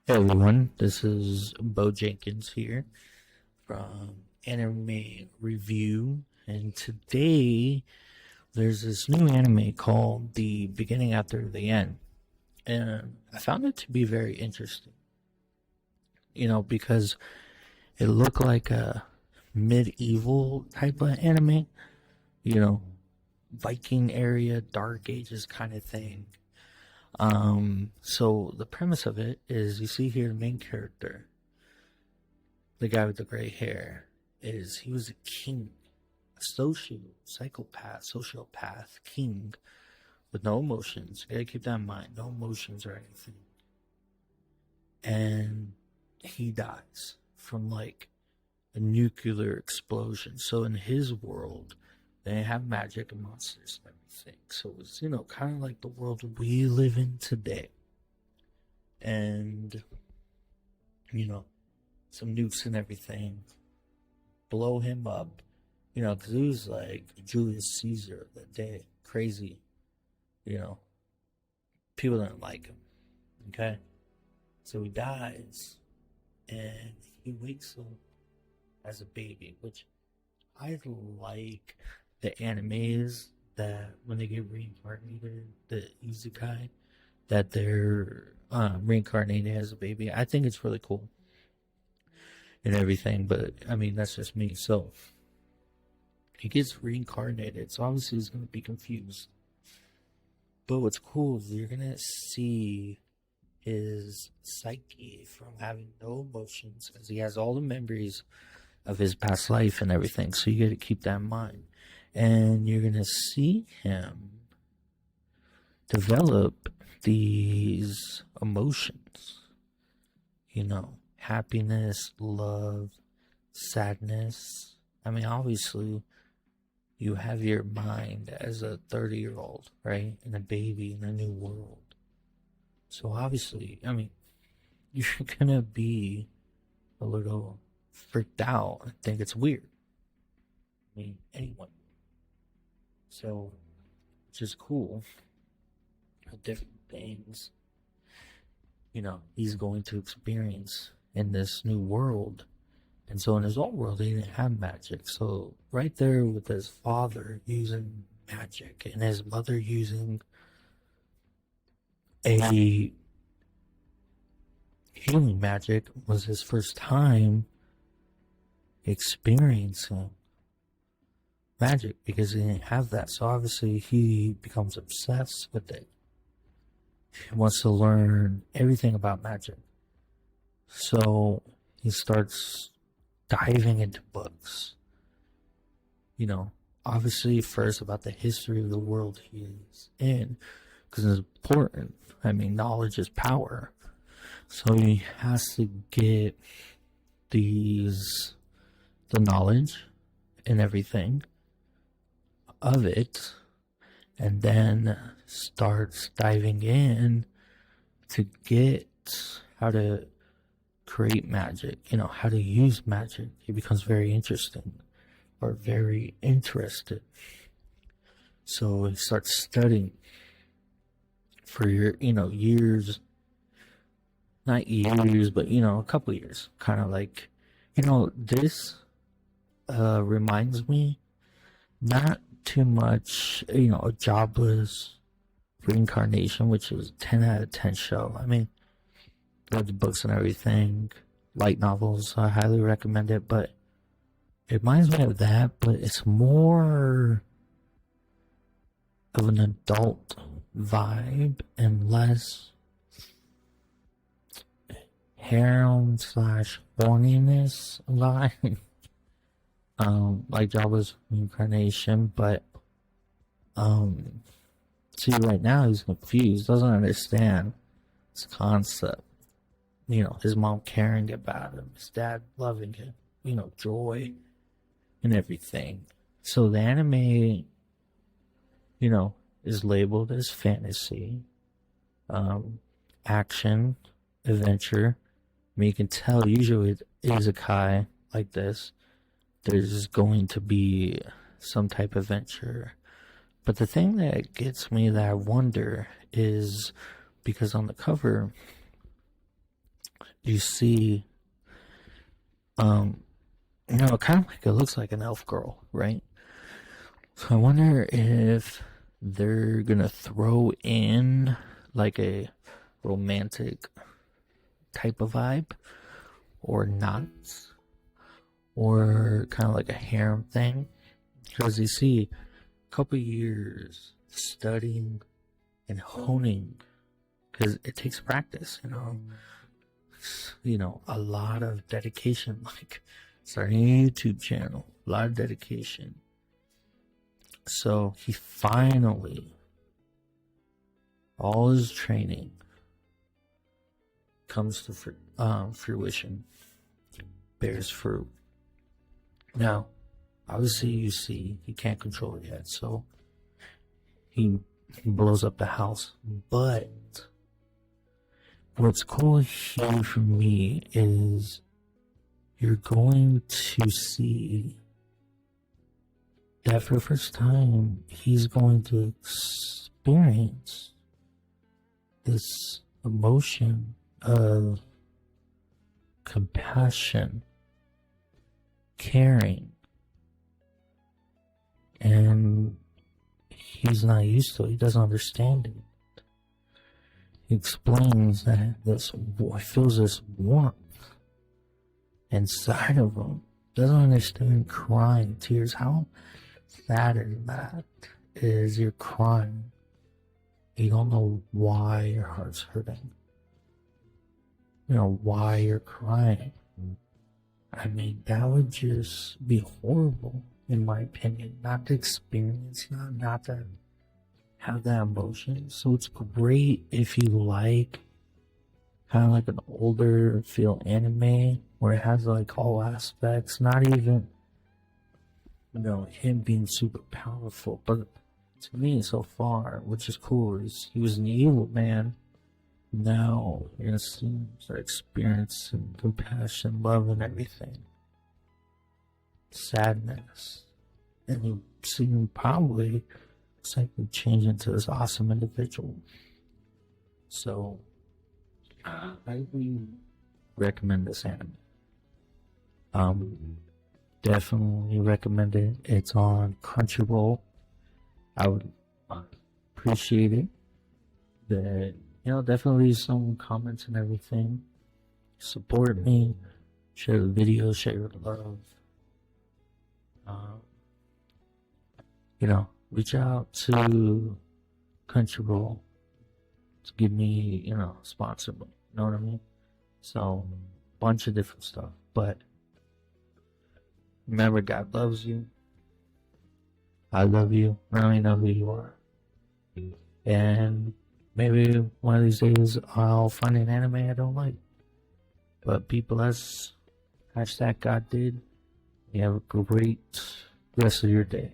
Hey everyone, this is Bo Jenkins here from Anime Review, and today there's this new anime called The Beginning After the End, and I found it to be very interesting, because it looked like a medieval type of anime, you know, Viking area, Dark Ages kind of thing. So the premise of it is you see here the main character, the guy with the gray hair, is he was a king, a sociopath king with no emotions. You gotta keep that in mind, no emotions or anything. And he dies from like a nuclear explosion. So in his world, they have magic and monsters and everything. So it's, kind of like the world we live in today. And, you know, some nukes and everything blow him up, because he was like Julius Caesar that day. Crazy, you know. People didn't like him. Okay? So he dies and he wakes up as a baby, which I like the animes that when they get reincarnated, the isekai, that they're reincarnated as a baby. I think it's really cool and everything, but I mean, that's just me. So he gets reincarnated, so obviously he's going to be confused. But what's cool is you're going to see his psyche from having no emotions because he has all the memories of his past life and everything. So you got to keep that in mind. And you're going to see him develop these emotions, happiness, love, sadness. I mean, obviously, you have your mind as a 30-year-old, right? And a baby in a new world. So obviously, I mean, you're gonna be a little freaked out and think it's weird. I mean, anyone. So, which is cool. Different things, he's going to experience in this new world. And so in his old world, he didn't have magic. So right there with his father using magic and his mother using a healing magic was his first time experiencing magic because he didn't have that. So obviously he becomes obsessed with it. He wants to learn everything about magic. So he starts diving into books. Obviously first about the history of the world he is in, because it's important. I mean, knowledge is power. So he has to get the knowledge and everything of it, and then starts diving in to get how to create magic, how to use magic. He becomes very interested. So he starts studying for years, not years, but a couple years. Kind of like, this reminds me not too much, a jobless reincarnation, which was 10 out of 10 show. I mean, read the books and everything, light novels, I highly recommend it, but it reminds me of that, but it's more of an adult vibe and less harem slash horniness vibe. Like Jabba's reincarnation, but see, right now he's confused, doesn't understand this concept. His mom caring about him, his dad loving him, joy and everything. So the anime, is labeled as fantasy, action, adventure. I mean, you can tell usually it is a kai like this. There's going to be some type of adventure. But the thing that gets me that I wonder is because on the cover, you see, kind of like it looks like an elf girl, right? So I wonder if they're gonna throw in like a romantic type of vibe or not, or kind of like a harem thing. Because you see, a couple years studying and honing, because it takes practice, a lot of dedication, like starting a YouTube channel, a lot of dedication. So he finally, all his training comes to fruition, bears fruit. Now, obviously, you see, he can't control it yet, so he blows up the house. But what's cool here for me is you're going to see that for the first time, he's going to experience this emotion of compassion, caring, and he's not used to it. He doesn't understand it. He explains that this boy feels this warmth inside of him. Doesn't understand crying, tears. How sad is that? Is you're crying. You don't know why your heart's hurting. Why you're crying. I mean, that would just be horrible, in my opinion. Not to experience, not to have that emotion. So it's great if you like kind of like an older feel anime where it has like all aspects, not even him being super powerful, but to me so far, which is cool, is he was an evil man. Now you're gonna see him start experiencing compassion, love, and everything, sadness, and you see him probably change into this awesome individual. So I really recommend this anime. Definitely recommend it. It's on Crunchyroll. I would appreciate it. That definitely some comments and everything. Support me. Share the video. Share your love. Reach out to Crunchyroll to give me, sponsor me. You know what I mean? So, bunch of different stuff. But remember, God loves you. I love you. I only know who you are. And maybe one of these days I'll find an anime I don't like. But people, that's #GodDid. You have a great rest of your day.